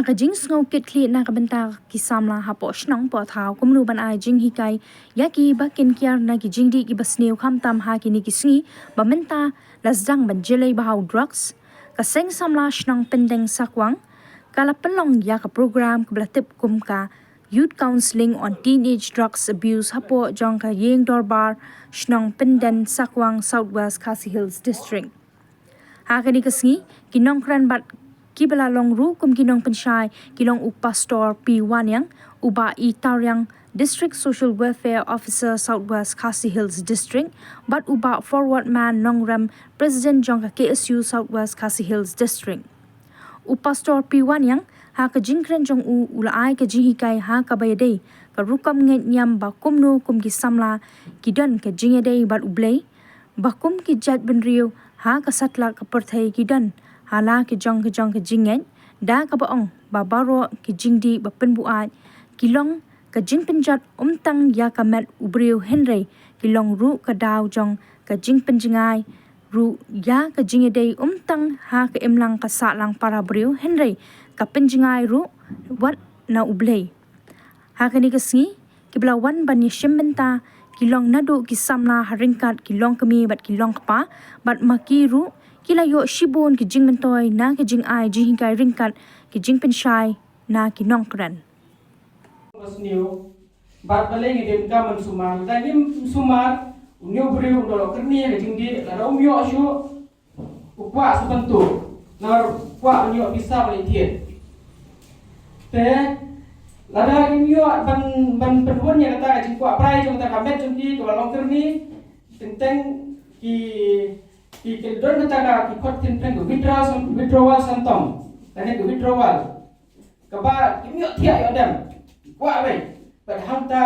Haka jing ngau kitli na kabenta kisamla hapo shnong po thao kumnu ban ai jing hikai yaki bakin kiar na ki jingdi ki basneu khamtam ha ki ni kisngi bamenta lasdang ban jelei bahau drugs kaseng samla shnong pendeng sakwang kala pelong ya ka program kablatip kumka youth counseling on teenage drugs abuse hapo jongka yeng dorbar shnong pendeng sakwang southwest Khasi Hills district haka ni kisngi kinongkran bat Kibala long ru kum kinong pensyai kilong upastor P1 yang uba I taryang District Social Welfare Officer Southwest Khasi Hills District but uba forward man nongram President jongka KSU Southwest Khasi Hills District. Upastor P1 yang ha ka jingkren jong u ulaai ka jihikai ha ka bayadei ka rukam nget nyam ba kumnu kum ki samla kidan ka jingedei bat ublei ba kum ki jat benriu ha ka satla ka perthai kidan hala ki jong ke jingen da ka baong ba baro ki jingdi ba penbuat kilong ka jing penjat umtang ya ka met ubriu henry kilong ru ka daw jong ka jing penjingai ru ya ka jingedei umtang ha ka emlang ka sa lang para briu henry ka penjingai ru wat na ublei ha ka ni kasngi kibla wan ban ni shimbenta kilong nadu ki samla haringkat kilong kami bat kilong kapa bat maki ru kila yo shibon ki jing mentoy na ki jing ai jing kai ringkat ki jing pensyai na ki nongkran Masniu bat baleng idem ka man sumar dagim sumar unyo briu dolo kerni ki jing di la umyo asyu upwa sebentu nar upwa unyo bisa balitiet te lada imyo ban penhun ya kata jing kwa prai jong ta kamet jong di ko long kerni tenteng ki don kata ki kot tin pen withdrawal santong tane ki withdrawal kaba kimyo thia yo dem kwa bai bat hamta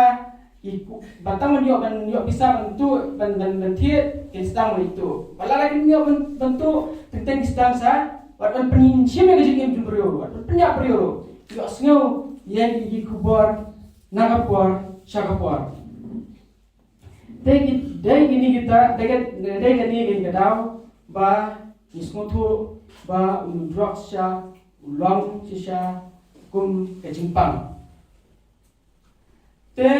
ki batang yo ban yo bisa bentu ban thia ki stang itu balala kimyo bentu tentang stang sa wat ban penin shime ke jingim jumbrio wat penya prio yo sngo ye ki kubor nagapor shagapor Dai gini kita dai gini daw ba ismutu ba drugs sya ulang sya kum kejimpang te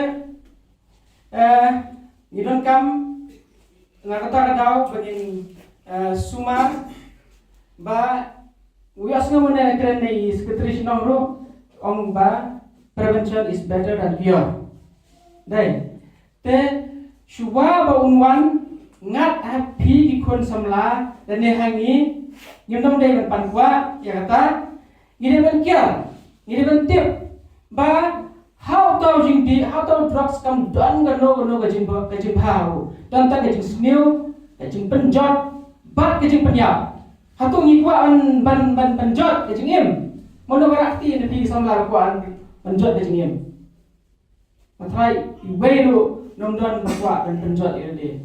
ngidon kam ngakata daw bagin sumar ba uyas ngamune kren nei secretary nongro ong ba prevention is better than cure dai te Shua ba unwan ngat happy ki kon samla dan ne hangi nyundom dai ban panwa ya kata ngide ban kia ngide ban tip ba how to jingdi how to drugs kam don gano ga jing hau dan ta ga jing snew ga jing penjot bat ga jing penyap hatu ngi kwa ban penjot ga jing im mono barakti ne pi samla kwa penjot ga jing im matrai iwelu nomdon bakwa dan penjot ide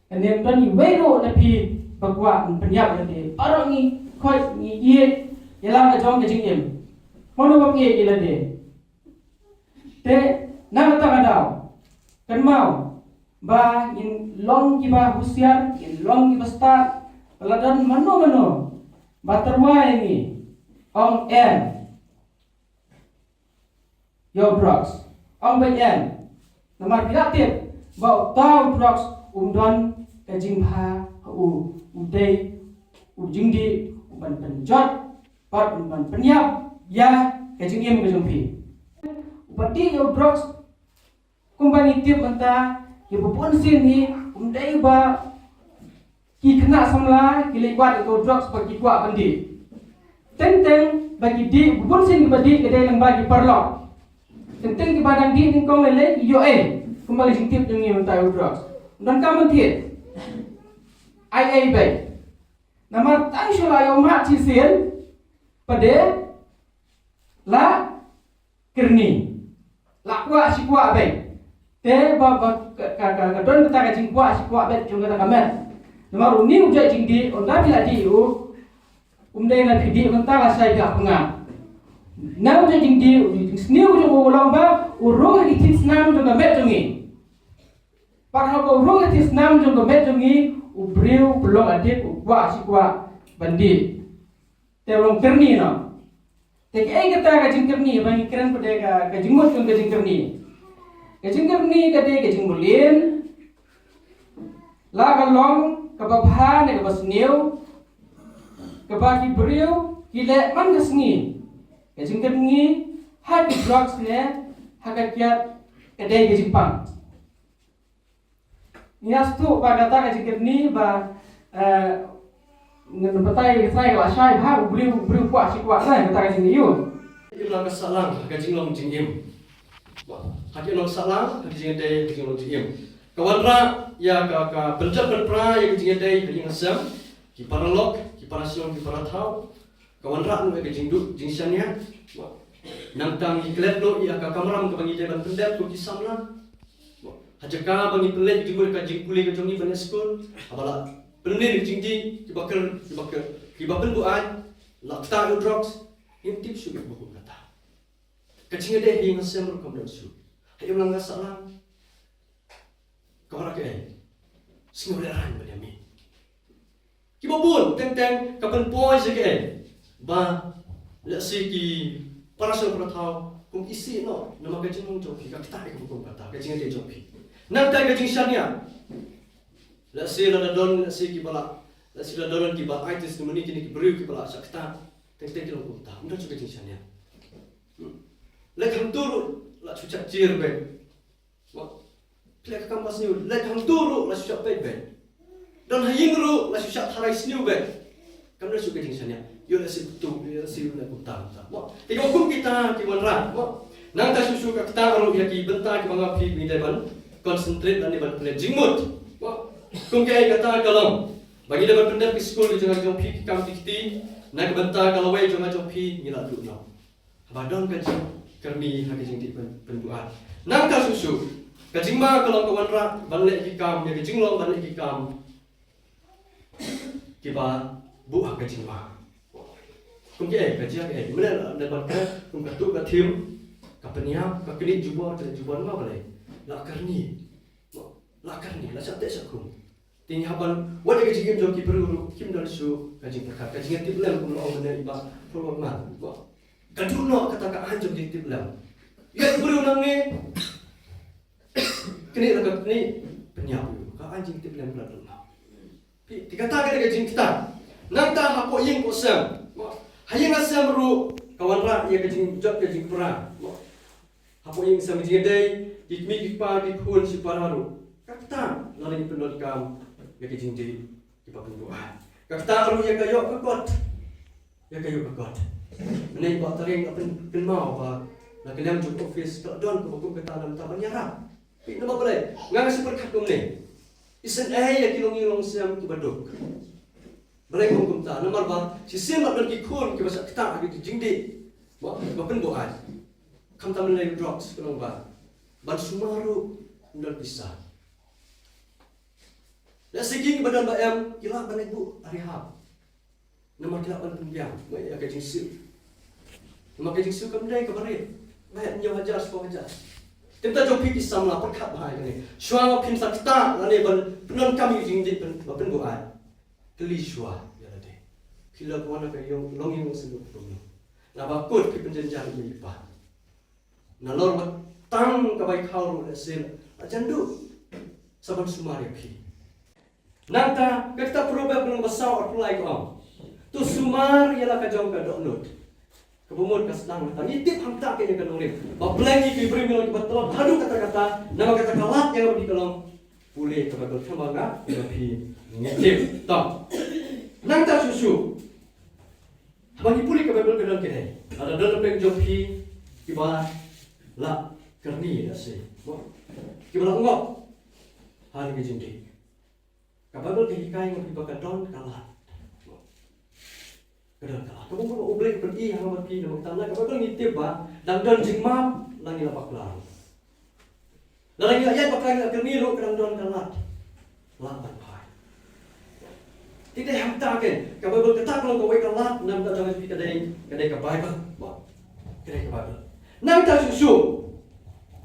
anem don iwero na pi bakwa penyap ide arang ni khoi ni ye yalam ka jong ka jingem mono bang ye ila de te na ta daw kan mau ba in long ki ba husiar in long ki ba start peladan mano ba terwa ini ong en your drugs ong ba en Nomor pilatif bau tahu drugs umdon kajing ha udai ujingdi ban penjot pat ban penyap ya kajing em kajing pi upati yo drugs kumbani tip anta ye bupun sin ni umdai ba ki kena samla ki lewat ko drugs bagi kwa bandi tenteng bagi di bupun sin bagi kedai lang bagi perlok tentang di badan di kong lele yo kembali singtip dengan tahu drugs dan kamu tiet ai bay nama tang shula yo ma chi sen pade la kirni la kwa si kwa bay te ba ka don kata ka jing kwa si kwa bay jung kata kamet nama uni uja jing di onda bila di u umdai na pidi mentala sai ga penga Now the jing di snew jo ulang ba urung itis nam jo gamet jongi. Pak hako urung itis nam jo gamet jongi ubriu belum adik ukwa sikwa bandi. Te ulong kerni no. Tek ai kata gajing kerni bang kiran pada gajing mot kan gajing kerni. Gajing kerni kata gajing mulin. La galong kababha ne kabas new. Kabaki beriu kile man gasngi. Gajing kerni hati drugs ne hakat kiat kata gajing pang. Nias tu ba kata gajing kerni ba ngebetai saya lah syai bah beri kuat si kuat saya kata gajing iu. Ilang kasalang gajing long jingim. Hati long salang gajing day gajing long jingim. Kawanra ya ka benjat berpra ya gajing day gajing asam. Ki paralok, ki parasilong, ki parathau. Kawanra nu gajing duk jing syania. Nangtang iklet lo ya ka kamram ka bangi day ban pendep ku kisamla. Hajaka bangi pelet jingul ka jingkuli ka jongi ban school. Abala penuh jingji kibakan buat lakta drugs intip sudah buku kata kecingnya deh yang ngasih mereka bersu ayo langgar salam kau rakyat semua orang berdemi kibabun teng kapan poin sekian ba lasi ki para seorang tahu kum isi no nama kecing joki kata ikut buku kata kecingnya dia joki nanti kecing syania lasi la don lasi kibala lasi la don kibala itis tu meni kini kiberiu kibala sakta teng kilo kunta ndak juga jinsannya lek ham turu la cucak cir be lek kampas niu lek ham turu la cucak be dan haying ru la cucak harai sniu be kamna juga jinsannya yo lasi tu lasi la kunta tiga hukum kita kiwanra nang ta susu ka kita ru ya ki benta ki banga pi mi deban konsentrate dan deban plan jingmut kung kaya kata kalam bagi dapat pendap di sekolah jangan jom pi kam tikti nak benta kalau way jangan jom pi ngila tu no badon kajing kerni hakijing di penbuat nang ka susu kajing ma kalau kawan ra banlek ki kam ya kajing long banlek ki kam kiba bu hakijing ma kung kaya kajing ke mana dapat ka kung katu ka tim ka peniap ka kini jubor ma balai la kerni la sate sakum ting haban wada ke jigim joki peruru kim dal su kajing perkat kajing tiblam kum lo benda iba prolog man kaduno kata ka anjom di tiblam ya buru nang ni kini la ni penyap ka anjing tiblam la dal tiga ta ka kajing kita nang ta hapo ying kosam hayang asam ru kawan ra ya kajing jot kajing pra hapo ying sam jing dai ikmi ikpa di khun si pararu kata lalu penol kam ya kejingji di papan doa kata aru ya kayo kakot menai buat taring apa penmau ba nak kelam juk office tak don ko ko kata lam ta banyara pi nama boleh ngang super kat kum ne isen ya kilong siam ki baduk boleh kum ta nomor ba si sim nak ki khun ki basa kita agi jingdi ba pen doa kam ta menai drops kelong ba ban sumaru ndal bisa dah segi badan bayam kila banek bu arihab nama kila ban pembiang mai ya kajing sil nama kajing sil kam dai kabare bayat nyaw hajar sepo hajar temta jopi kisam la perkat bahai kani shwa pin sakta lane ban penon kami jing di pen bu ai keli shwa ya lade kila kuana ka yong longing selu pun na bakut ki penjenjang ni pa na lor tang ka bai khau ru sil ajandu saban sumari pi nanta kita proba belum besar apply ko tu sumar ialah ka jong ka download kebumut ka sedang tani tip hamta ke ka nolip ba plangi ki primil ki betul hadu kata-kata nama kata kalat yang di kolom pulih ka betul samaga lebih ngitip to nanta susu bagi pulih ka betul ka dalam kene ada dalam peng jopi ki ba la kerni dah se ki ba ngok hari ke jindi kabel kehikai yang dibaca don kalah. Kedal kalah. Kamu pun oblek pergi yang pergi dalam tanah. Kabel ngitip ba dan don jingmap lagi lapak lang. Lagi ayat pakai nak keniru kedang don kalah. Lapan pai. Tidak hamta kan. Kabel ketak kalau kau kalah nam tak jangan pergi kedai kabai ba. Kedai kabai. Nam tak susu.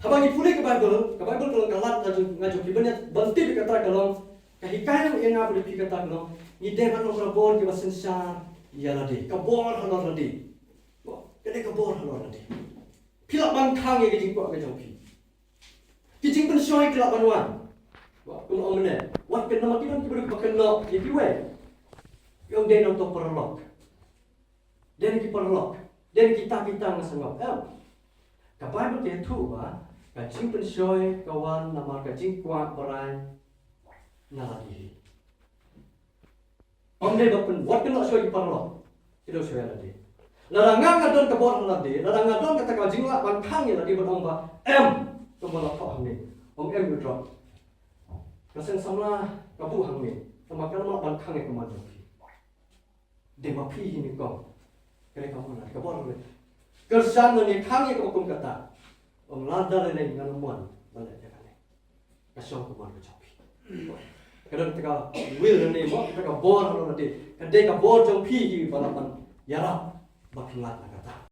Habang ipulih kabel kalau kalah ngaju kibannya banti kata kalau kahikai yang ngapa di kata no ni depan orang bon ke basensa ya ladi kabor halor ladi Kadai kabor halor nanti. Pilak bangkang yang kijing kuat kejang pi. Kijing pun syoi kelak banuan. Wak kun om ne. Wat ken nama kinan kibru pakai nok ye piwe. Yang den untuk perlok. Den ki perlok. Den kita ngasangap. Kapai betul tu ba. Kajing pun syoi kawan nama kajing kuat berai. Naladi. Om ne bapun wat ken nak syoi perlok. Itu syoi nanti. Larangan ngadon kabor nanti. Larangan ngadon kata kajing lak bangkang ye nanti berong ba. Kemudian kau hamil. Om withdraw. Kaseng samla kabu hamil. Sama kan malah bangkang yang kemana? Dema pi ini kau. Kira kamu nak kabor ni. Kersan ni kang yang kau kata. Om lada le dengan muan balik je kan. Kasong kemana capi. Kadang teka will ni mo teka bor nanti. Kadang kabor jong pi balapan yarap. Bakilat nak kata.